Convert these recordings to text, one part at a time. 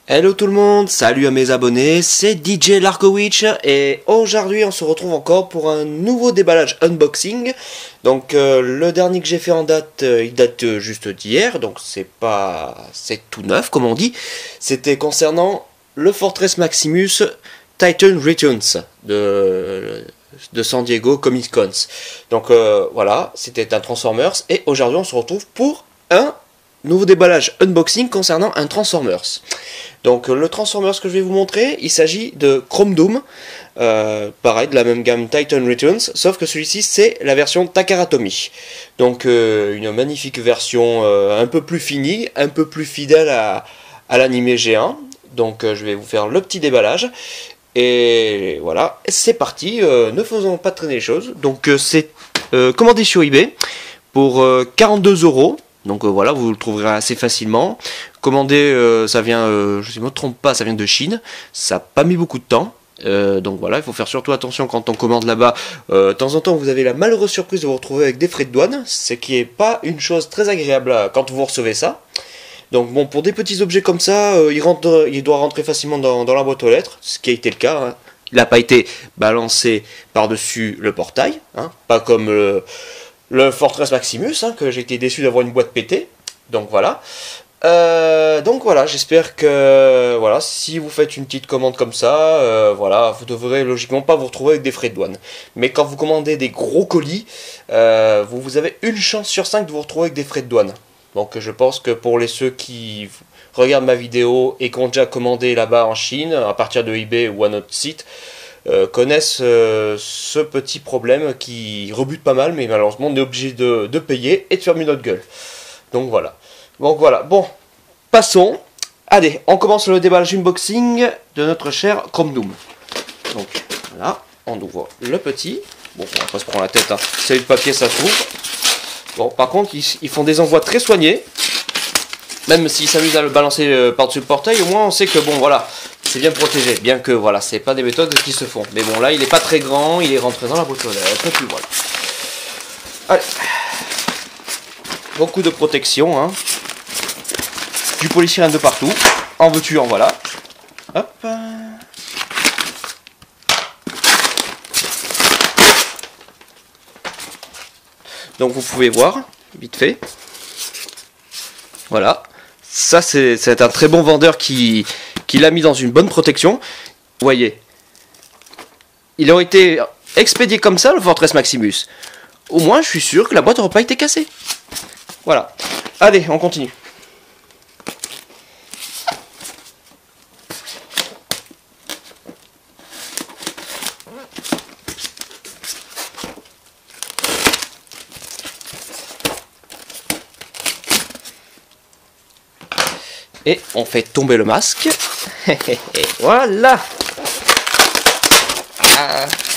Hello tout le monde, salut à mes abonnés, c'est DJ Larkowitch et aujourd'hui on se retrouve encore pour un nouveau déballage unboxing. Donc le dernier que j'ai fait en date, il date juste d'hier, donc c'est tout neuf comme on dit. C'était concernant le Fortress Maximus Titan Returns de San Diego Comic Cons. Donc voilà, c'était un Transformers et aujourd'hui on se retrouve pour un nouveau déballage unboxing concernant un Transformers. Donc le Transformers que je vais vous montrer, il s'agit de Chrome Dome, pareil de la même gamme Titan Returns, sauf que celui-ci c'est la version Takaratomi. Donc une magnifique version un peu plus finie, un peu plus fidèle à l'anime G1. Donc je vais vous faire le petit déballage. Et voilà, c'est parti, ne faisons pas traîner les choses. Donc c'est commandé sur eBay pour 42 €. Donc voilà, vous le trouverez assez facilement. Commandé, ça vient, je ne me trompe pas, ça vient de Chine. Ça n'a pas mis beaucoup de temps. Donc voilà, il faut faire surtout attention quand on commande là-bas. De temps en temps, vous avez la malheureuse surprise de vous retrouver avec des frais de douane, ce qui n'est pas une chose très agréable quand vous recevez ça. Donc bon, pour des petits objets comme ça, il doit rentrer facilement dans la boîte aux lettres, ce qui a été le cas. Hein. Il n'a pas été balancé par-dessus le portail, hein, pas comme le Fortress Maximus, hein, que j'ai été déçu d'avoir une boîte pétée. Donc voilà. J'espère que voilà, si vous faites une petite commande comme ça, voilà, vous devrez logiquement pas vous retrouver avec des frais de douane. Mais quand vous commandez des gros colis, vous avez une chance sur 5 de vous retrouver avec des frais de douane. Donc je pense que pour ceux qui regardent ma vidéo et qui ont déjà commandé là-bas en Chine, à partir de eBay ou un autre site, connaissent ce petit problème qui rebute pas mal, mais malheureusement on est obligé de payer et de fermer notre gueule. Donc voilà. Bon, passons. Allez, on commence le déballage unboxing de notre cher Chrome Dome. Donc voilà, on ouvre le petit. Bon, on va pas se prendre la tête, hein. C'est du papier, ça s'ouvre. Bon, par contre, ils font des envois très soignés. Même s'ils s'amusent à le balancer par-dessus le portail, au moins on sait que bon, voilà, c'est bien protégé. Bien que voilà, c'est pas des méthodes qui se font. Mais bon, là, il est pas très grand, il est rentré dans la boîte aux lettres, et puis voilà. Allez. Beaucoup de protection, hein. Du polystyrène de partout. En veux-tu, en voilà. Hop. Donc vous pouvez voir, vite fait. Voilà. Ça, c'est un très bon vendeur qui l'a mis dans une bonne protection. Vous voyez. Il aurait été expédié comme ça, le Fortress Maximus. Au moins, je suis sûr que la boîte n'aurait pas été cassée. Voilà. Allez, on continue. Et on fait tomber le masque. Et voilà.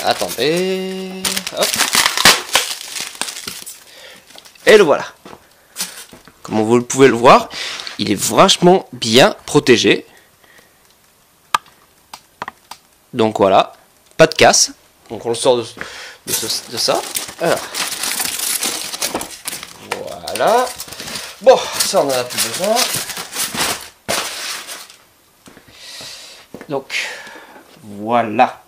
Attendez. Hop. Et le voilà. Comme vous pouvez le voir, il est vachement bien protégé. Donc voilà. Pas de casse. Donc on le sort de ça. Alors. Voilà. Bon, ça on en a plus besoin. Donc, voilà.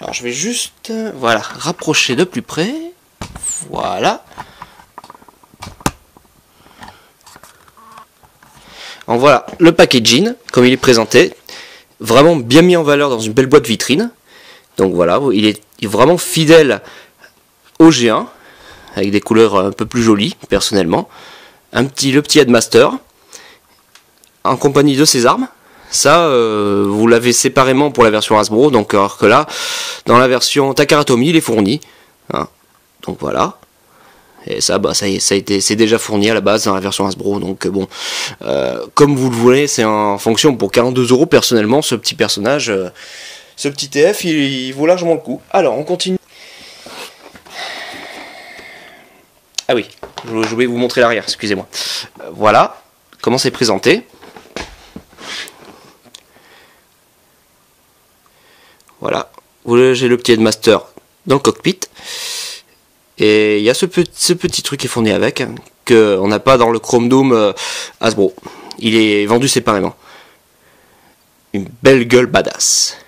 Alors, je vais juste, voilà, rapprocher de plus près. Voilà. Donc voilà, le packaging, comme il est présenté, vraiment bien mis en valeur dans une belle boîte vitrine. Donc voilà, il est vraiment fidèle au G1, avec des couleurs un peu plus jolies, personnellement. Le petit Headmaster, en compagnie de ses armes. Ça, vous l'avez séparément pour la version Hasbro, donc alors que là, dans la version Takaratomi, il est fourni. Hein. Donc voilà. Et ça, bah, c'est déjà fourni à la base dans la version Hasbro. Donc bon, comme vous le voulez, c'est en fonction. Pour 42 € personnellement, ce petit personnage, ce petit TF, il vaut largement le coup. Alors, on continue. Ah oui, je voulais vous montrer l'arrière, excusez-moi. Voilà, comment c'est présenté. Voilà, j'ai le petit Headmaster dans le cockpit. Et il y a ce petit truc qui est fourni avec, hein, qu'on n'a pas dans le Chrome Dome Hasbro. Il est vendu séparément. Une belle gueule badass.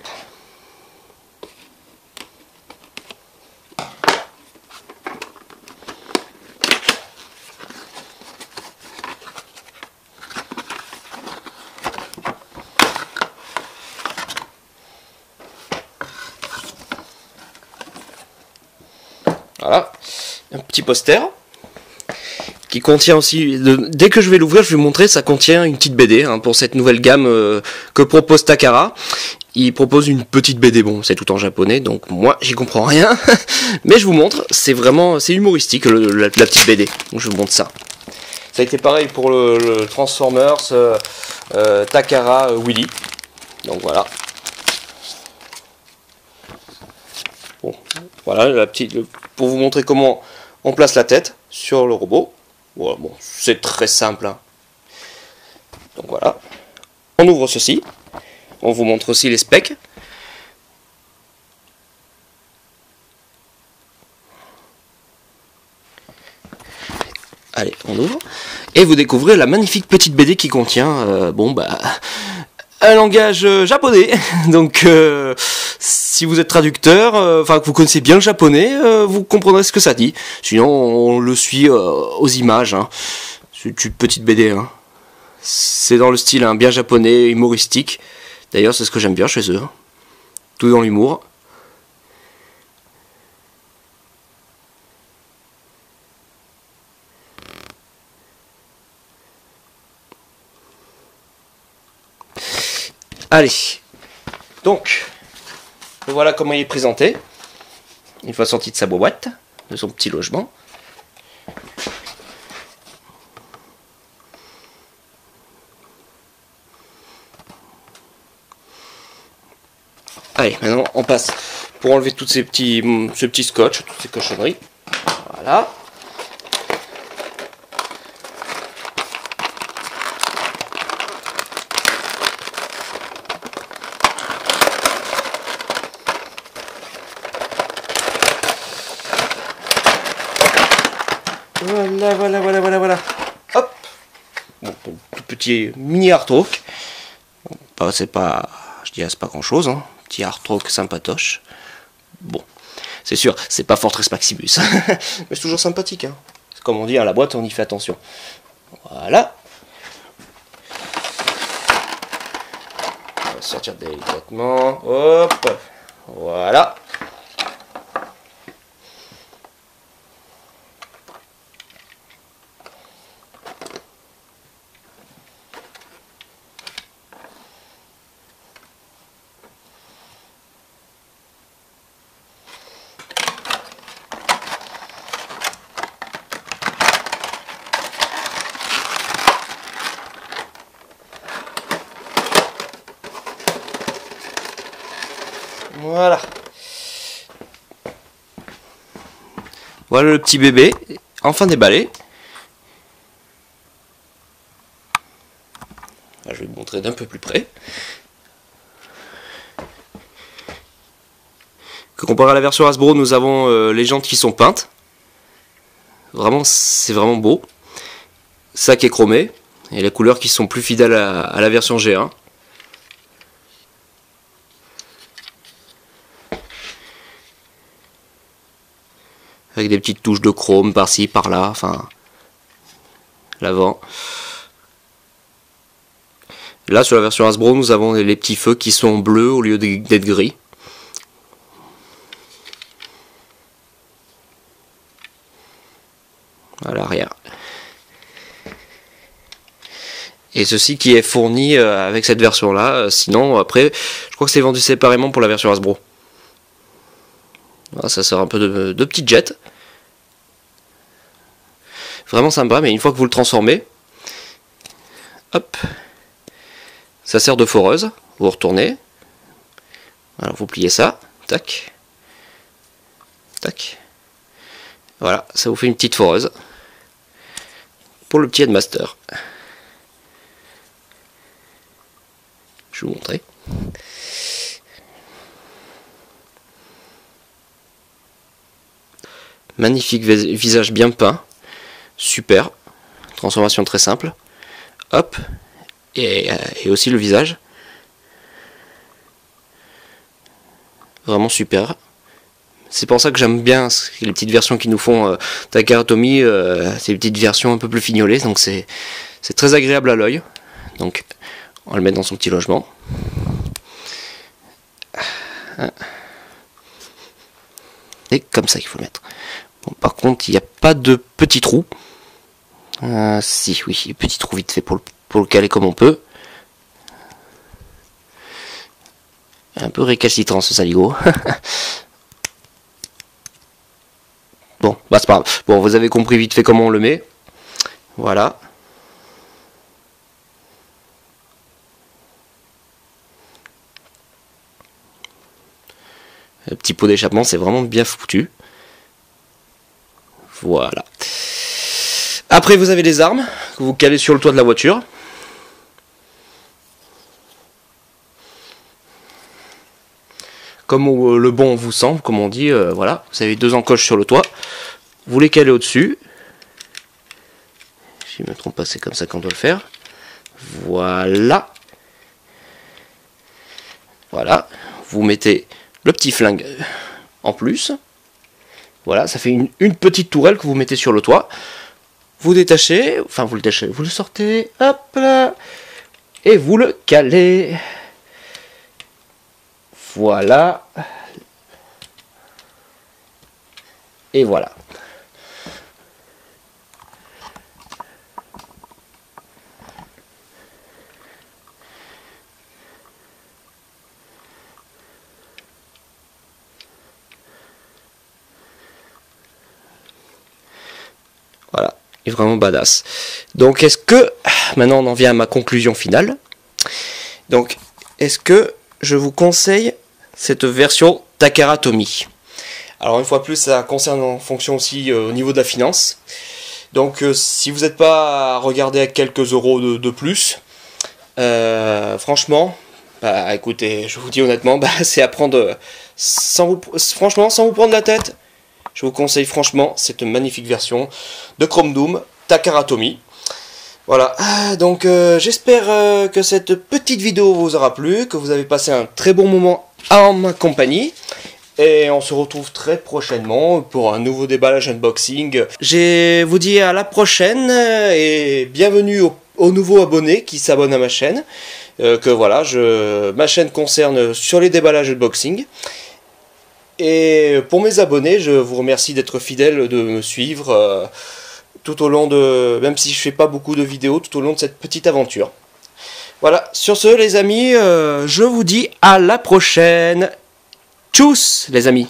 Voilà, un petit poster qui contient aussi, dès que je vais l'ouvrir, je vais vous montrer, ça contient une petite BD hein, pour cette nouvelle gamme que propose Takara. Il propose une petite BD, bon, c'est tout en japonais, donc moi j'y comprends rien, mais je vous montre, c'est vraiment, c'est humoristique la petite BD, donc je vous montre ça. Ça a été pareil pour le Transformers Takara Willy, donc voilà. Bon, voilà la petite, pour vous montrer comment on place la tête sur le robot. Voilà, bon, c'est très simple. Hein. Donc voilà. On ouvre ceci. On vous montre aussi les specs. Allez, on ouvre. Et vous découvrez la magnifique petite BD qui contient, un langage japonais. Donc, si vous êtes traducteur, que vous connaissez bien le japonais, vous comprendrez ce que ça dit. Sinon, on le suit aux images. Hein. C'est une petite BD. Hein. C'est dans le style hein, bien japonais, humoristique. D'ailleurs, c'est ce que j'aime bien chez eux. Hein. Tout dans l'humour. Allez, donc, voilà comment il est présenté, une fois sorti de sa boîte, de son petit logement. Allez, maintenant on passe pour enlever tous ce petit scotch, toutes ces cochonneries. Voilà. Voilà. Hop. Bon, tout petit mini Arthrock. Bon, c'est pas, je dirais, c'est pas grand chose. Hein. Petit Arthrock sympatoche. Bon, c'est sûr, c'est pas Fortress Maximus. Mais c'est toujours sympathique. Hein. Comme on dit, à la boîte, on y fait attention. Voilà. On va sortir délicatement. Hop. Voilà. Voilà. Voilà le petit bébé, enfin déballé. Je vais vous montrer d'un peu plus près. Comparé à la version Hasbro, nous avons les jantes qui sont peintes. Vraiment, c'est vraiment beau. Ça qui est chromé. Et les couleurs qui sont plus fidèles à la version G1. Avec des petites touches de chrome par-ci, par-là, enfin, l'avant. Là, sur la version Hasbro, nous avons les petits feux qui sont bleus au lieu d'être gris. À l'arrière. Et ceci qui est fourni avec cette version-là. Sinon, après, je crois que c'est vendu séparément pour la version Hasbro. Voilà, ça sert un peu de petite jet. Vraiment sympa, mais une fois que vous le transformez, hop, ça sert de foreuse. Vous retournez. Alors vous pliez ça, tac, tac. Voilà, ça vous fait une petite foreuse pour le petit Headmaster. Je vais vous montrer. Magnifique visage bien peint. Super. Transformation très simple. Hop. Et aussi le visage. Vraiment super. C'est pour ça que j'aime bien les petites versions qui nous font Takara Tomy, ces petites versions un peu plus fignolées, donc c'est très agréable à l'œil. Donc on va le mettre dans son petit logement. Et comme ça qu'il faut le mettre. Bon, par contre il n'y a pas de petits trous. Si, oui, petit trou vite fait pour le caler comme on peut. Un peu récalcitrant ce saligo. Bon, bah c'est pas grave. Bon, vous avez compris vite fait comment on le met. Voilà. Le petit pot d'échappement, c'est vraiment bien foutu. Voilà. Après, vous avez les armes que vous calez sur le toit de la voiture. Comme le bon vous semble, comme on dit, voilà. Vous avez 2 encoches sur le toit. Vous les calez au-dessus. Si je ne me trompe pas, c'est comme ça qu'on doit le faire. Voilà. Voilà. Vous mettez le petit flingue en plus. Voilà, ça fait une petite tourelle que vous mettez sur le toit. Vous détachez, enfin vous le détachez, vous le sortez, hop là, et vous le calez. Voilà. Et voilà. Voilà, il est vraiment badass. Donc est-ce que, maintenant on en vient à ma conclusion finale. Donc est-ce que je vous conseille cette version Takara Tomy? Alors une fois plus, ça concerne en fonction aussi au niveau de la finance. Donc si vous n'êtes pas à regarder à quelques euros de plus, franchement, bah écoutez, je vous dis honnêtement, bah, c'est à prendre franchement, sans vous prendre la tête. Je vous conseille franchement cette magnifique version de Chrome Doom Takara Tomy. Voilà, donc j'espère que cette petite vidéo vous aura plu, que vous avez passé un très bon moment en ma compagnie. Et on se retrouve très prochainement pour un nouveau déballage unboxing. Je vous dis à la prochaine et bienvenue aux nouveaux abonnés qui s'abonnent à ma chaîne. Que voilà, ma chaîne concerne sur les déballages unboxing. Et pour mes abonnés, je vous remercie d'être fidèles, de me suivre tout au long de... Même si je fais pas beaucoup de vidéos, tout au long de cette petite aventure. Voilà, sur ce les amis, je vous dis à la prochaine. Tchuss les amis.